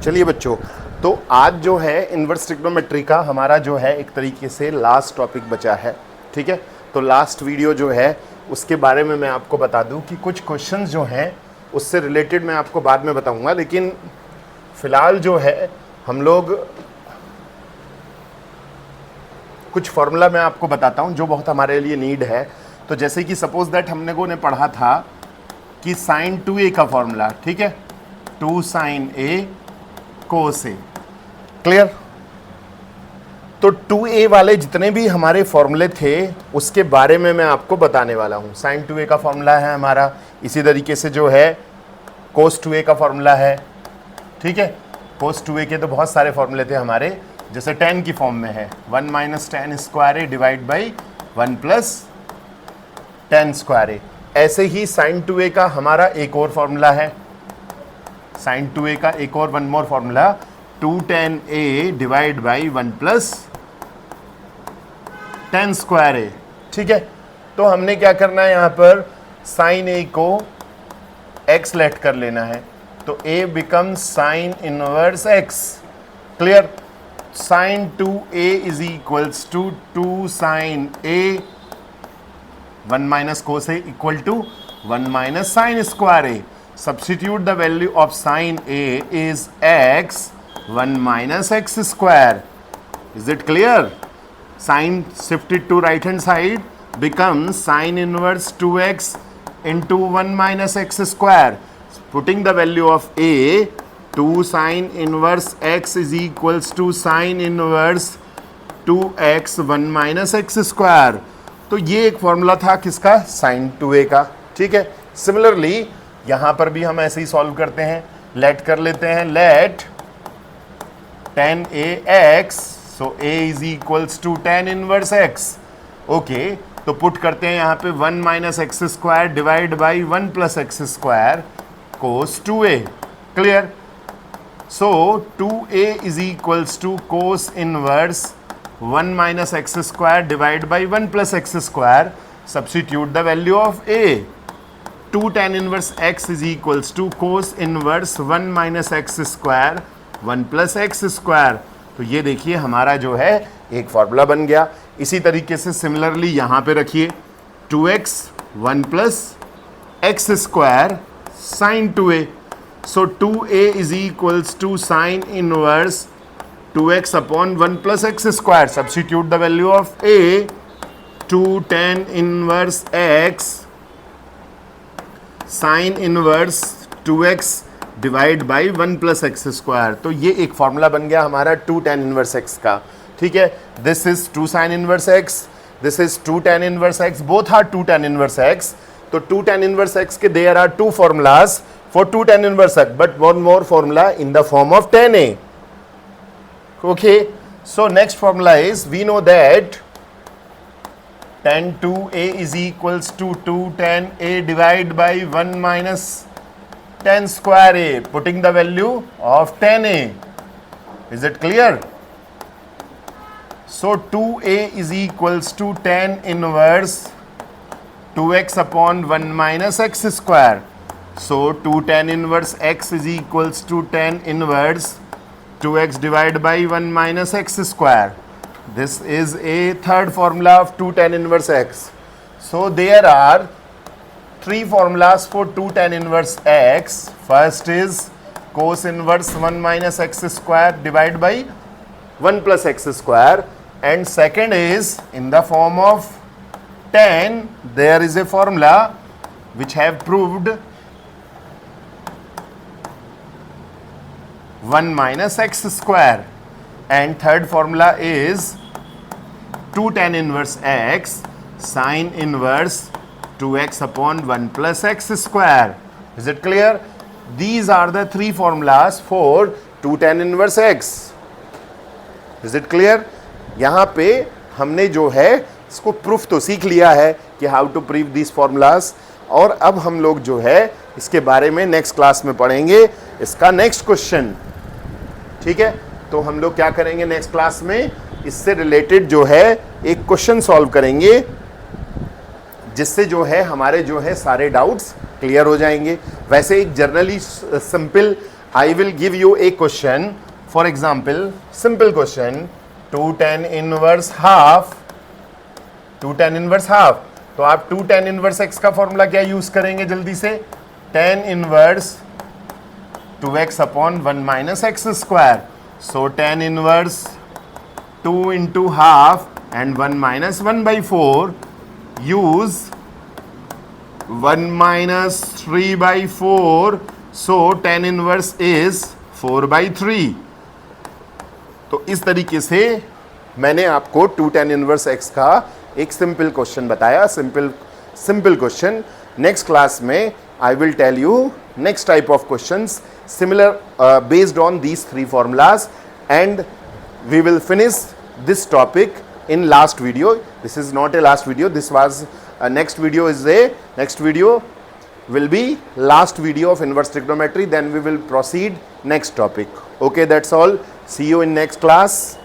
चलिए बच्चों, तो आज जो है इन्वर्स ट्रिग्नोमेट्री का हमारा जो है एक तरीके से लास्ट टॉपिक बचा है। ठीक है, तो लास्ट वीडियो जो है उसके बारे में मैं आपको बता दूं कि कुछ क्वेश्चंस जो हैं उससे रिलेटेड मैं आपको बाद में बताऊंगा, लेकिन फ़िलहाल जो है हम लोग कुछ फार्मूला मैं आपको बताता हूं जो बहुत हमारे लिए नीड है। तो जैसे कि सपोज दैट हमने को ने पढ़ा था कि साइन 2a का फॉर्मूला, ठीक है, 2 sin a cos a, clear. तो 2a वाले जितने भी हमारे फॉर्मूले थे उसके बारे में मैं आपको बताने वाला हूं। साइन 2a का फॉर्मूला है हमारा, इसी तरीके से जो है cos 2a का फॉर्मूला है, ठीक है। cos 2a के तो बहुत सारे फॉर्मूले थे हमारे, जैसे tan की फॉर्म में है 1 - tan square a divide by 1 + tan square a। ऐसे ही साइन 2a का हमारा एक और फॉर्मूला है, साइन 2a का एक और one more formula 2 tan a divide by 1 + tan square a, ठीक है। तो हमने क्या करना है, यहाँ पर साइन a को x लेट कर लेना है, तो a becomes sine inverse x, clear. Sine 2a is equals to 2 sin a 1 - cos a equal to 1 - sin square a। Substitute the value of sin a is x 1 - x square. Is it clear? Sin shifted to right hand side becomes sin inverse 2x into 1 - x square. Putting the value of a, 2 sin inverse x is equals to sin inverse 2x 1 - x square. तो ये एक formula था किसका, sin 2a का, ठीक है। Similarly यहाँ पर भी हम ऐसे ही सॉल्व करते हैं, लेट कर लेते हैं, लेट tan a x, सो a is equals to tan inverse x, okay. तो पुट करते हैं यहाँ पे 1 - x square divide by 1 + x square cos 2a, clear. So 2a is equals to cos inverse 1 - x square divide by 1 + x square. Substitute the value of a, 2 tan inverse x is equals to cos inverse 1 - x square 1 + x square. तो ये देखिए हमारा जो है एक formula बन गया। इसी तरीके से सिमिलरली यहाँ पे रखिए 2x 1 + x square sin 2a। So 2a is equals to sine inverse 2x upon 1 + x square. Substitute the value of a, 2 tan inverse x sine inverse 2x divide by 1 + x square. तो ये एक formula बन गया हमारा 2 tan inverse x का, ठीक है। This is 2 sin inverse x, this is 2 tan inverse x, both are 2 tan inverse x। तो 2 tan इनवर्स x के there are 2 formulas for 2 tan inverse x, but one more formula in the form of tan a, okay. So next formula is, we know that tan 2a is equals to 2 tan a divided by 1 - tan square a, putting the value of tan a. Is it clear? So 2a is equals to tan inverse 2x upon 1 - x square. So 2 tan inverse x is equals to tan inverse 2x divided by 1 - x square. This is a third formula of 2 tan inverse x. So there are 3 formulas for 2 tan inverse x. First is cos inverse 1 - x square divided by 1 + x square, and second is in the form of tan. There is a formula which have proved 1 - x square, and third formula is 2 tan inverse x sin inverse 2x upon 1 + x square. Is it clear? These are the 3 formulas for 2 tan inverse x. Is it clear? यहाँ पे हमने जो है इसको proof तो सीख लिया है कि how to prove this formulas, और अब हम लोग जो है इसके बारे में नेक्स्ट क्लास में पढ़ेंगे इसका नेक्स्ट क्वेश्चन, ठीक है। तो हम लोग क्या करेंगे नेक्स्ट क्लास में, इससे रिलेटेड जो है एक क्वेश्चन सॉल्व करेंगे, जिससे जो है हमारे जो है सारे डाउट्स क्लियर हो जाएंगे। वैसे एक generally simple I will give you a question. For example, simple question, 2 tan inverse half, 2 tan inverse half. तो आप 2 tan inverse x का फॉर्मूला क्या यूज करेंगे जल्दी से? tan inverse 2x upon 1 minus x square. So tan inverse 2 into half and 1 minus 1 by 4. Use 1 minus 3 by 4. So tan inverse is 4 by 3. तो इस तरीके से मैंने आपको 2 tan inverse x का एक सिंपल क्वेश्चन बताया, सिंपल क्वेश्चन. नेक्स्ट क्लास में I will tell you next type of questions similar based on these 3 formulas, and we will finish this topic in last video. This is not a last video, this was next video will be last video of inverse trigonometry. Then we will proceed next topic. Okay, that's all. See you in next class.